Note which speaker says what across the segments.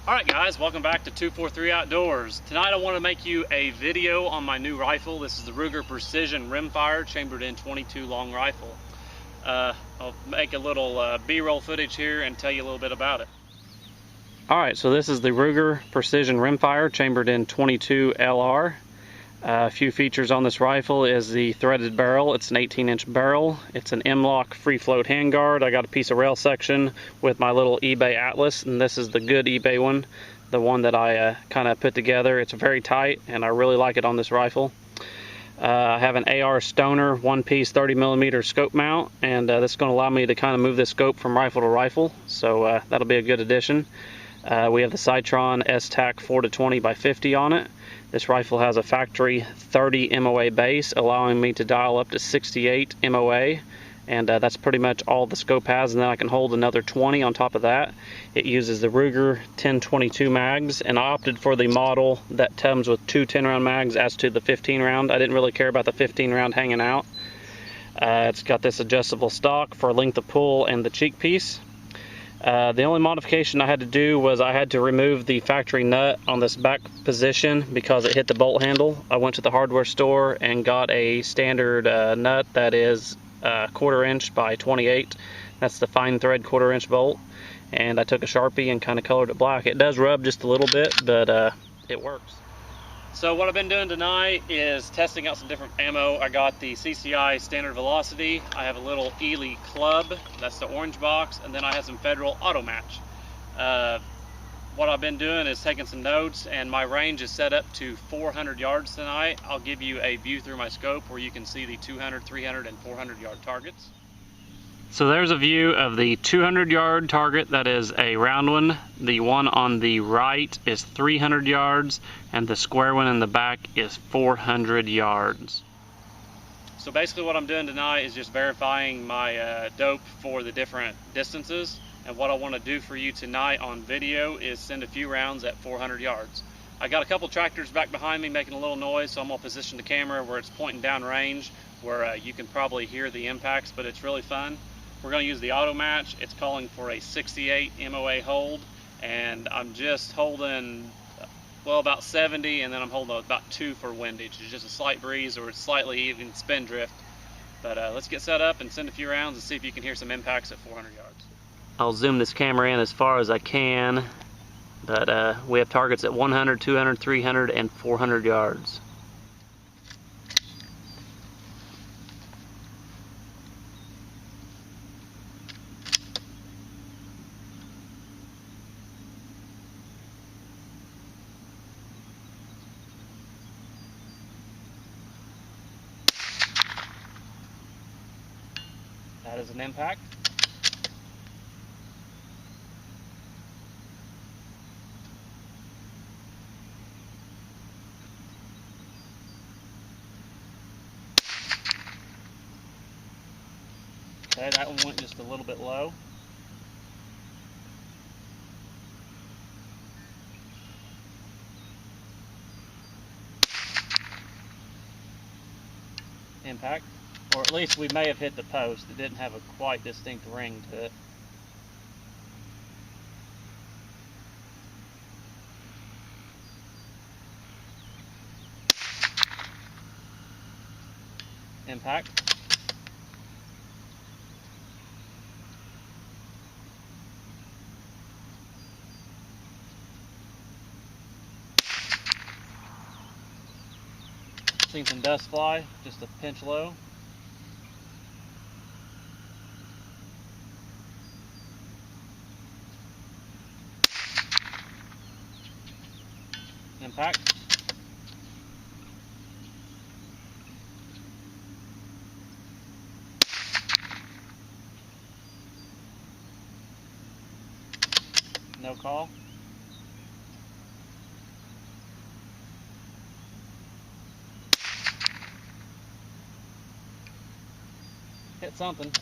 Speaker 1: Alright guys, welcome back to 243 Outdoors. Tonight I want to make you a video on my new rifle. This is the Ruger Precision Rimfire chambered in .22 long rifle. I'll make a little B-roll footage here and tell you a little bit about it. Alright, so this is the Ruger Precision Rimfire chambered in .22 LR. A few features on this rifle is the threaded barrel. It's an 18-inch barrel. It's an M-LOK free float handguard. I got a piece of rail section with my little eBay Atlas, and this is the good eBay one, the one that I kind of put together. It's very tight, and I really like it on this rifle. I have an AR Stoner one-piece 30mm scope mount, and this is going to allow me to kind of move this scope from rifle to rifle, so that'll be a good addition. We have the Sightron S-Tac 4-20x50 on it. This rifle has a factory 30 MOA base, allowing me to dial up to 68 MOA, and that's pretty much all the scope has, and then I can hold another 20 on top of that. It uses the Ruger 10-22 mags, and I opted for the model that comes with two 10-round mags as to the 15-round. I didn't really care about the 15-round hanging out. It's got this adjustable stock for length of pull and the cheek piece. The only modification I had to do was I had to remove the factory nut on this back position because it hit the bolt handle. I went to the hardware store and got a standard nut that is 1/4 inch by 28. That's the fine thread 1/4 inch bolt, and I took a Sharpie and kind of colored it black. It does rub just a little bit, but it works. So what I've been doing tonight is testing out some different ammo. I got the CCI standard velocity. I have a little Eley Club, that's the orange box, and then I have some Federal auto match. What I've been doing is taking some notes, and my range is set up to 400 yards tonight. I'll give you a view through my scope where you can see the 200, 300, and 400 yard targets. So there's a view of the 200 yard target. That is a round one. The one on the right is 300 yards, and the square one in the back is 400 yards. So basically what I'm doing tonight is just verifying my dope for the different distances, and what I want to do for you tonight on video is send a few rounds at 400 yards. I got a couple tractors back behind me making a little noise, so I'm going to position the camera where it's pointing down range, where you can probably hear the impacts, but it's really fun. We're going to use the auto match. It's calling for a 68 MOA hold, and I'm just holding, well, about 70, and then I'm holding about 2 for windage. It's just a slight breeze or slightly even spin drift. But let's get set up and send a few rounds and see if you can hear some impacts at 400 yards. I'll zoom this camera in as far as I can, but we have targets at 100, 200, 300, and 400 yards. That is an impact. Okay, that one went just a little bit low. Impact. Or at least we may have hit the post. It didn't have a quite distinct ring to it. Impact. Seen some dust fly, just a pinch low. Impact. No call. Hit something.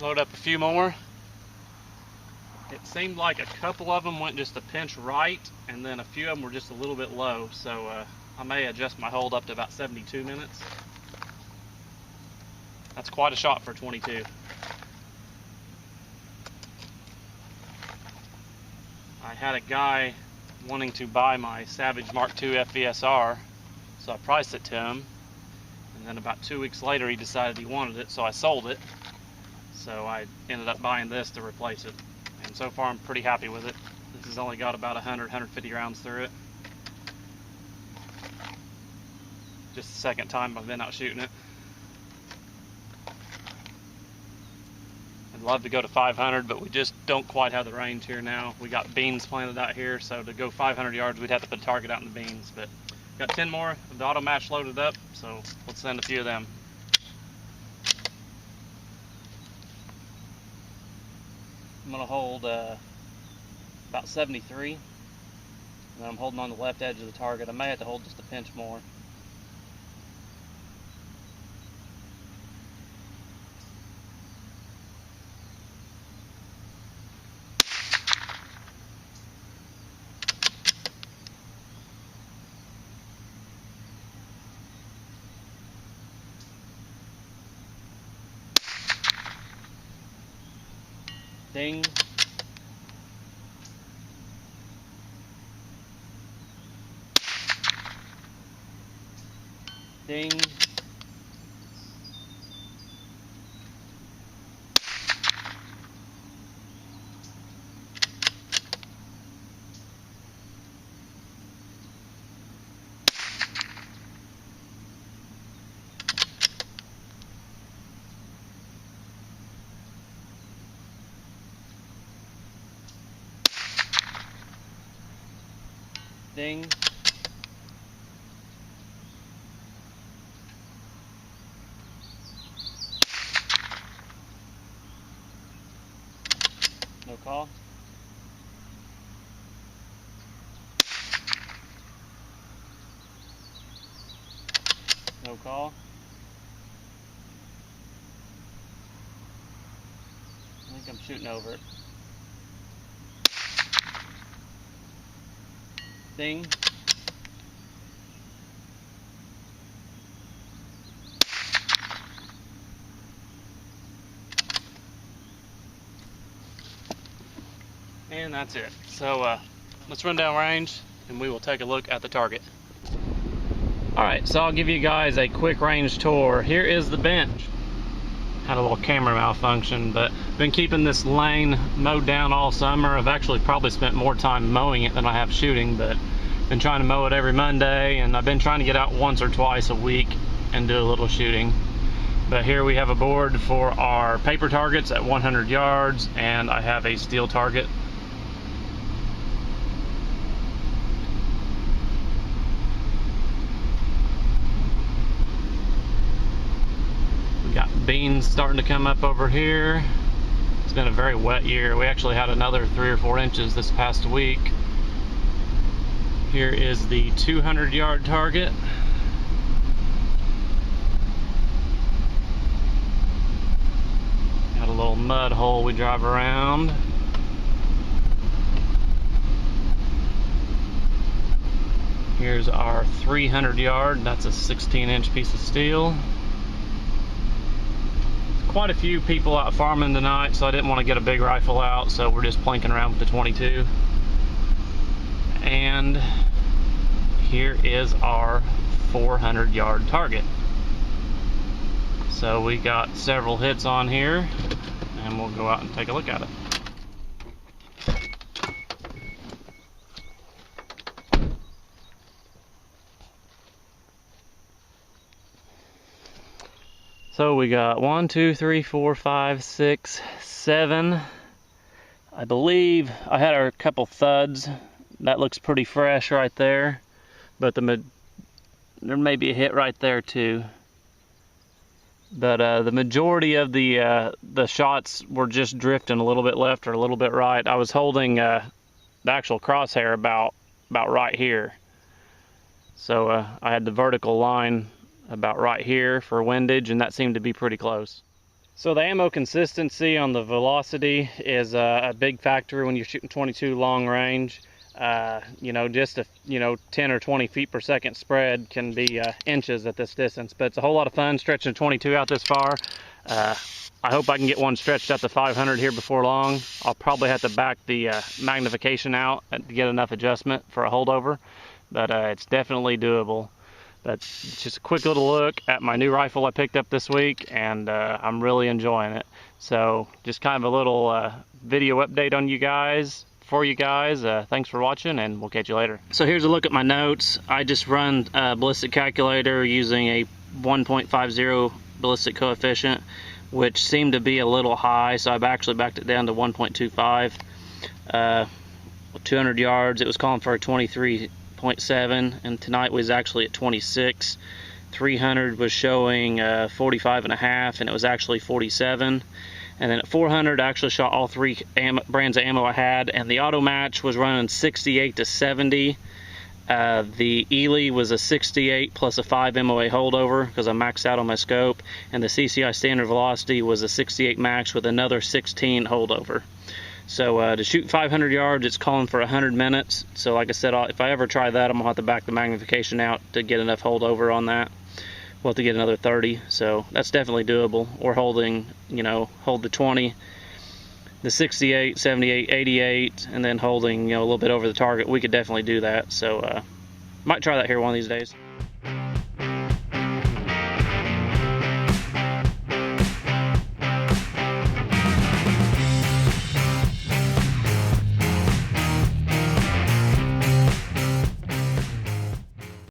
Speaker 1: load up a few more. It seemed like a couple of them went just a pinch right, and then a few of them were just a little bit low, so I may adjust my hold up to about 72 minutes. That's quite a shot for 22. I had a guy wanting to buy my Savage Mark II FVSR, so I priced it to him, and then about 2 weeks later he decided he wanted it, so I sold it. So I ended up buying this to replace it, and so far I'm pretty happy with it. This has only got about 100-150 rounds through it. Just the second time I've been out shooting it. I'd love to go to 500, but we just don't quite have the range here now. We got beans planted out here, so to go 500 yards, we'd have to put a target out in the beans. But got 10 more of the auto match loaded up, so let's send a few of them. I'm gonna hold about 73, and then I'm holding on the left edge of the target. I may have to hold just a pinch more. Ding. Ding. Ding. No call. No call. I think I'm shooting over it. Ding. And that's it. So let's run down range and we will take a look at the target. Alright, so I'll give you guys a quick range tour. Here is the bench. Had a little camera malfunction, but been keeping this lane mowed down all summer. I've actually probably spent more time mowing it than I have shooting, but been trying to mow it every Monday, and I've been trying to get out once or twice a week and do a little shooting. But here we have a board for our paper targets at 100 yards, and I have a steel target. We got beans starting to come up over here. It's been a very wet year. We actually had another 3 or 4 inches this past week. Here is the 200-yard target. Got a little mud hole we drive around. Here's our 300-yard. That's a 16-inch piece of steel. Quite a few people out farming tonight, so I didn't want to get a big rifle out, so we're just plinking around with the 22. And here is our 400-yard target. So we got several hits on here, and we'll go out and take a look at it. So we got 1, 2, 3, 4, 5, 6, 7. I believe I had a couple thuds. That looks pretty fresh right there, but there may be a hit right there too. But the majority of the shots were just drifting a little bit left or a little bit right. I was holding the actual crosshair about right here, so I had the vertical line about right here for windage, and that seemed to be pretty close. So the ammo consistency on the velocity is a big factor when you're shooting 22 long range. You know, just a 10 or 20 feet per second spread can be inches at this distance, but it's a whole lot of fun stretching a 22 out this far. I hope I can get one stretched out to 500 here before long. I'll probably have to back the magnification out to get enough adjustment for a holdover, but it's definitely doable. But just a quick little look at my new rifle I picked up this week, and I'm really enjoying it. So just kind of a little video update on you guys, for you guys. Thanks for watching, and we'll catch you later. So here's a look at my notes. I just run a ballistic calculator using a 1.50 ballistic coefficient, which seemed to be a little high, so I've actually backed it down to 1.25. 200 yards, it was calling for a 23.7, and tonight was actually at 26. 300 was showing 45.5, and it was actually 47. And then at 400, I actually shot all three brands of ammo I had, and the auto match was running 68 to 70. The Eley was a 68 plus a 5 MOA holdover because I maxed out on my scope, and the CCI standard velocity was a 68 max with another 16 holdover. So to shoot 500 yards, it's calling for 100 minutes. So like I said, if I ever try that, I'm gonna have to back the magnification out to get enough holdover on that. We'll have to get another 30, so that's definitely doable. Or holding, hold the 20, the 68, 78, 88, and then holding, a little bit over the target. We could definitely do that. So might try that here one of these days.